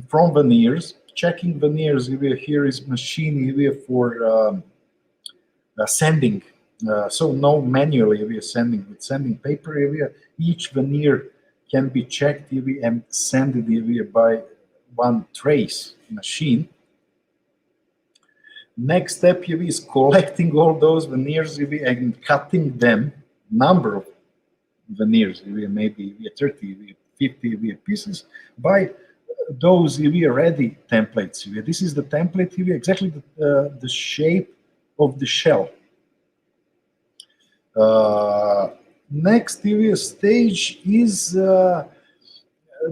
from veneers, checking veneers. Here is machine for sanding. So no manually we are sanding with sanding paper. Each veneer can be checked and sanded by one trace machine. Next step is collecting all those veneers and cutting them. Number of veneers, maybe 30, 50 pieces, by those ready templates. This is the template, exactly the shape of the shell. Next stage is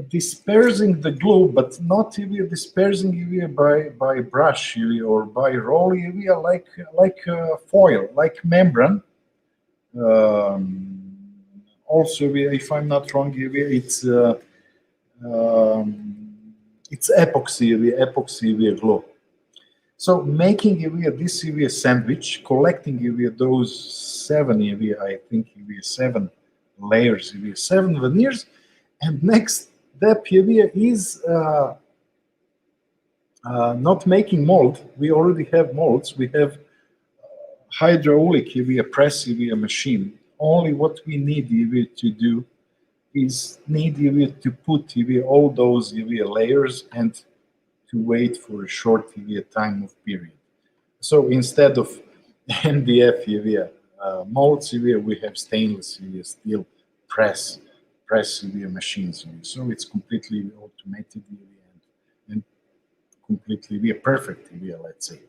dispersing the glue, but not dispersing by brush or by roll, like foil, like membrane. Also, if I'm not wrong, it's epoxy glue. So making this sandwich, collecting those 7 I think 7 layers, 7 veneers, and next step is not making mold. We already have molds. We have hydraulic press machine. Only what we need to do is to put all those layers and to wait for a short time of period. So instead of MDF molds, we have stainless steel press machines. So it's completely automated and completely perfect, let's say.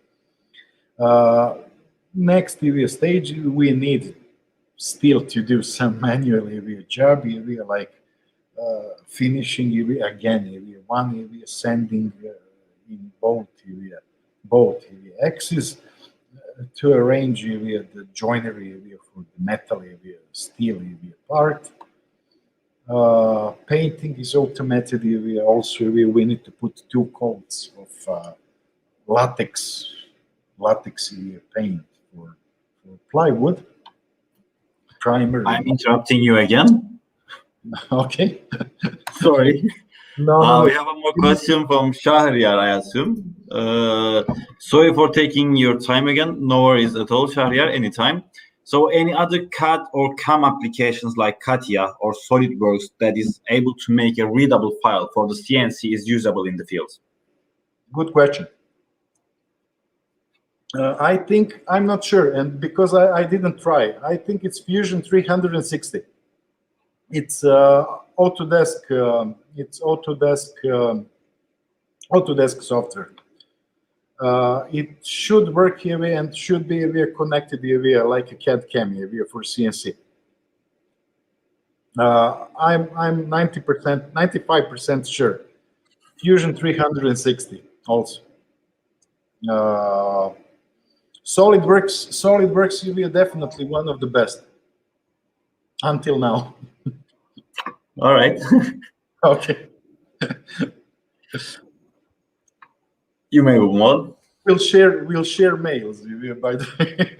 Next stage, we need still to do some manual job, like finishing again, one sanding in both axes to arrange the joinery for the metal steel part. Painting is automated. Also we need to put 2 coats of latex paint for plywood. Primer. I'm interrupting you again. Okay. Sorry. No. We have one more question from Shahryar, I assume. Sorry for taking your time again. No worries at all, Shahryar, anytime. So any other CAD or CAM applications like CATIA or SolidWorks that is able to make a readable file for the CNC is usable in the field? Good question. I think, I'm not sure, and because I didn't try, I think it's Fusion 360. It's Autodesk. It's Autodesk software. It should work here and should be connected here like a CAD CAM here for CNC. I'm 90%, 95% sure. Fusion 360 also. SolidWorks will be definitely one of the best until now. All right. Okay. You may move on. We'll share mails by the way.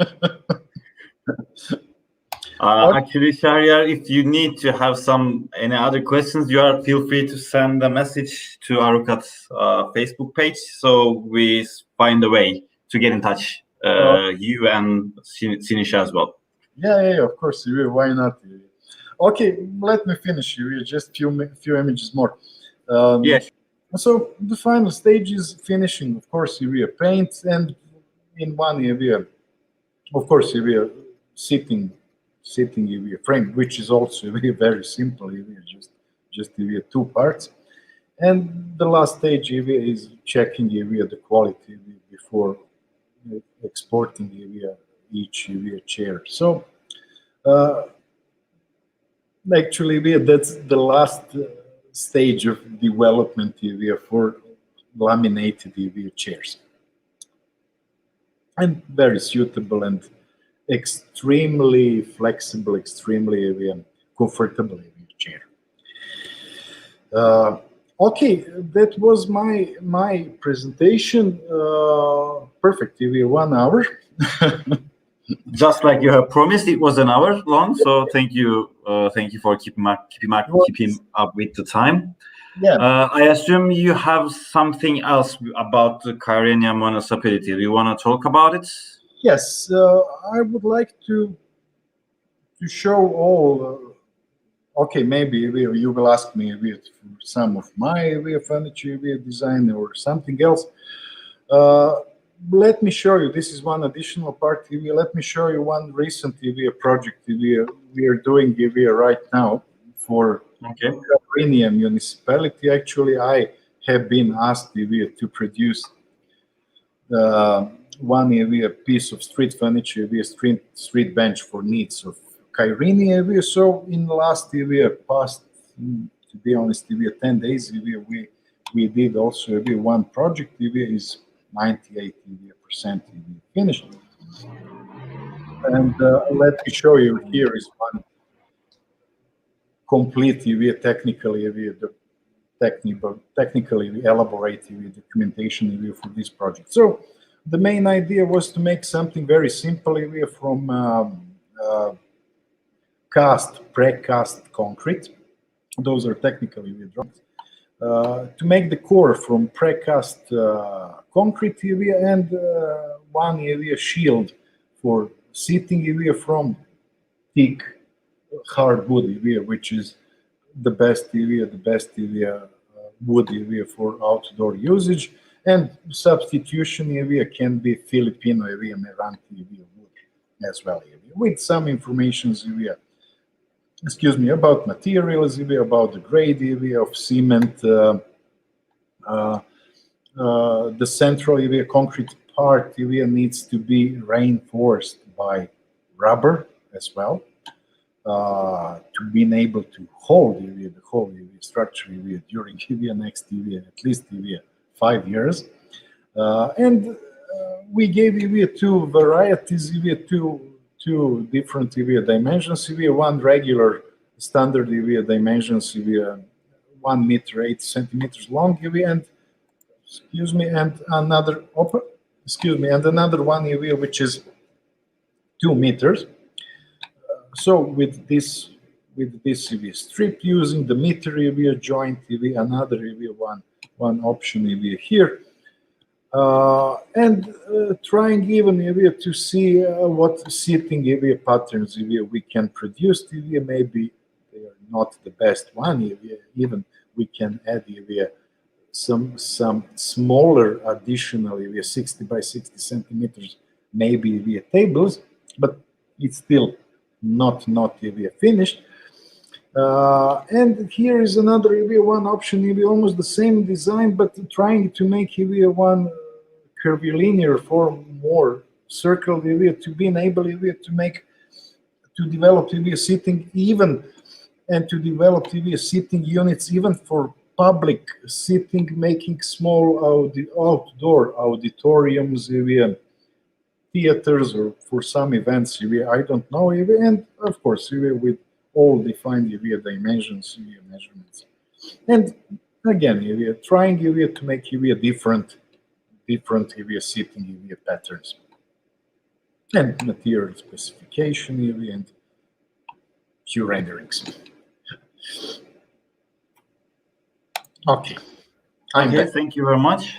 Actually, Shahryar, if you need to have any other questions, feel free to send a message to Arukat's Facebook page, so we find a way to get in touch. You and Sinisa as well. Yeah, of course. Why not? Okay, let me finish. Just few images more. Yes. So the final stage is finishing. Of course, paint, and in one area, of course, sitting frame, which is also very simple. Just 2 parts, and the last stage is checking the quality before exporting each chair. So actually that's the last stage of development for laminated chairs, and very suitable and extremely flexible, extremely comfortable chair. Okay, that was my presentation. Perfect. 1 hour. Just like you have promised, it was an hour long. So thank you for keeping up with the time. Yeah. I assume you have something else about the Kyrenia municipality. Do you want to talk about it? Yes, I would like to show all. Okay, maybe you will ask me some of my furniture design or something else. Let me show you. This is one additional part. Let me show you one recent project we are doing right now for Kyrenia municipality. Actually, I have been asked to produce one piece of street furniture, street bench for needs of Kairini. So in the last past, to be honest, 10 days, we did also one project. Is 98% finished. And let me show you. Here is one complete technically elaborate documentation for this project. So the main idea was to make something very simple from precast concrete. Those are technically drawings. To make the core from precast concrete and one shield for seating from thick hardwood which is the best wood for outdoor usage, and substitution can be Filipino Merante wood as well, with some information about materials, about the grade of cement, the central concrete part needs to be reinforced by rubber as well, to be able to hold the whole structure during next at least 5 years. And we gave two varieties, two different dimensions. One regular standard dimensions, 1 meter 8 centimeters long, and another another one which is 2 meters. So with this strip, using the meter joint, another one option here, and trying even to see what seating patterns we can produce. Maybe they are not the best one. Even we can add some smaller additional 60 by 60 centimeters, maybe tables, but it's still not finished. And here is another one option, almost the same design, but trying to make one curvilinear form, more circle, to be able to develop seating even, and to develop seating units even for public seating, making small outdoor auditoriums, theaters, or for some events, I don't know, and of course with all defined dimensions, measurements, and again trying to make different seating patterns and material specification and few renderings. Okay. Thank you very much.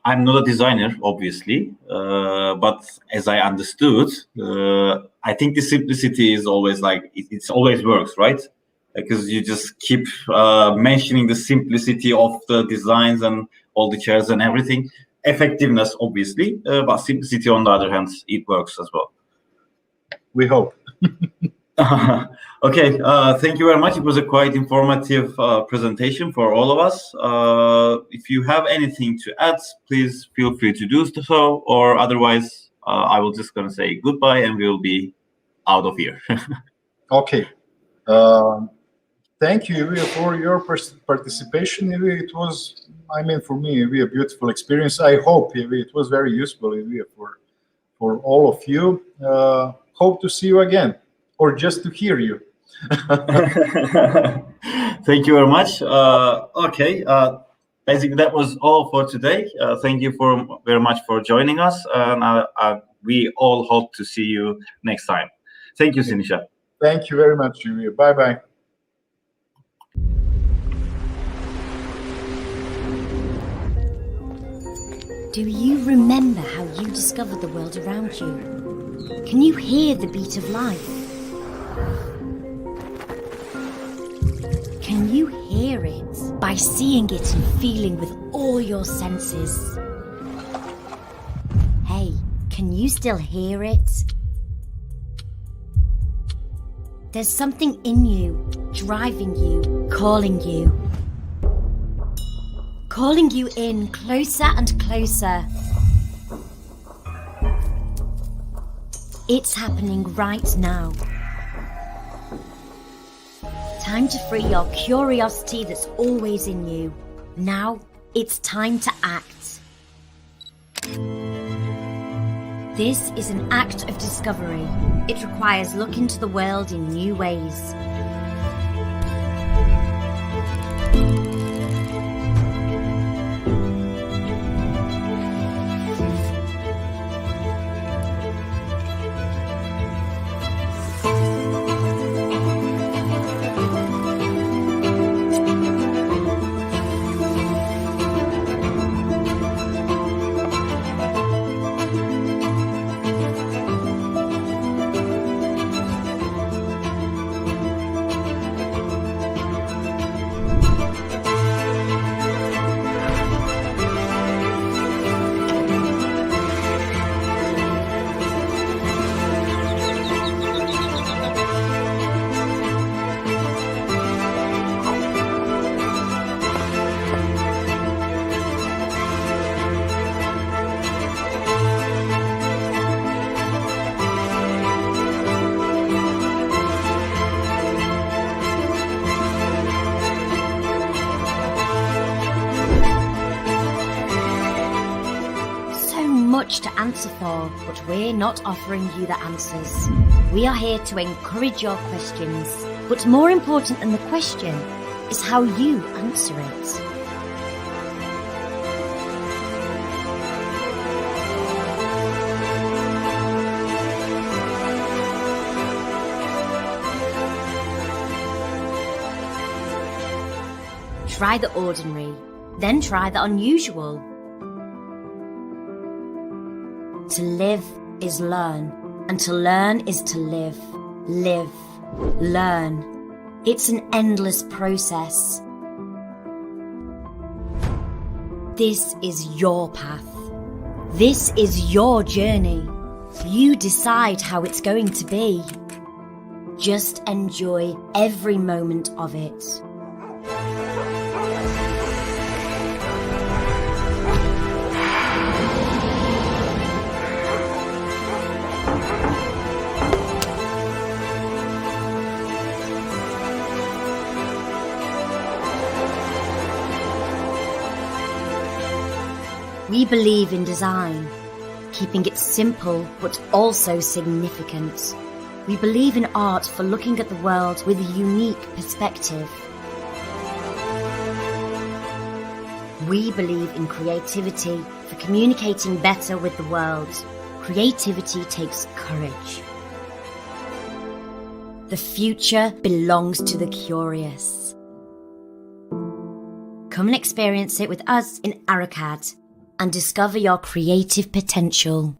I'm not a designer, obviously, but as I understood, I think the simplicity is always it always works, right? Because you just keep mentioning the simplicity of the designs and all the chairs and everything. Effectiveness, obviously, but simplicity, on the other hand, it works as well. We hope. Okay, thank you very much. It was a quite informative presentation for all of us. If you have anything to add, please feel free to do so, or otherwise, I will just gonna say goodbye and we'll be out of here. Okay. Thank you for your participation. It was, for me, a beautiful experience. I hope it was very useful for all of you. Hope to see you again, or just to hear you. Thank you very much. Okay, basically that was all for today. Thank you very much for joining us, and we all hope to see you next time. Thank you, Sinisa. Thank you very much, Julia. Bye-bye. Do you remember how you discovered the world around you? Can you hear the beat of life? Can you hear it by seeing it and feeling with all your senses? Hey, can you still hear it? There's something in you, driving you, calling you. calling you in closer and closer. It's happening right now. Time to free your curiosity that's always in you. Now it's time to act. This is an act of discovery. It requires looking into the world in new ways. Much to answer for, but we're not offering you the answers. We are here to encourage your questions, but more important than the question is how you answer it. Try the ordinary, then try the unusual. To live is learn, and to learn is to live. Live, learn. It's an endless process. This is your path. This is your journey. You decide how it's going to be. Just enjoy every moment of it. We believe in design, keeping it simple but also significant. We believe in art for looking at the world with a unique perspective. We believe in creativity for communicating better with the world. Creativity takes courage. The future belongs to the curious. Come and experience it with us in Arrowcad and discover your creative potential.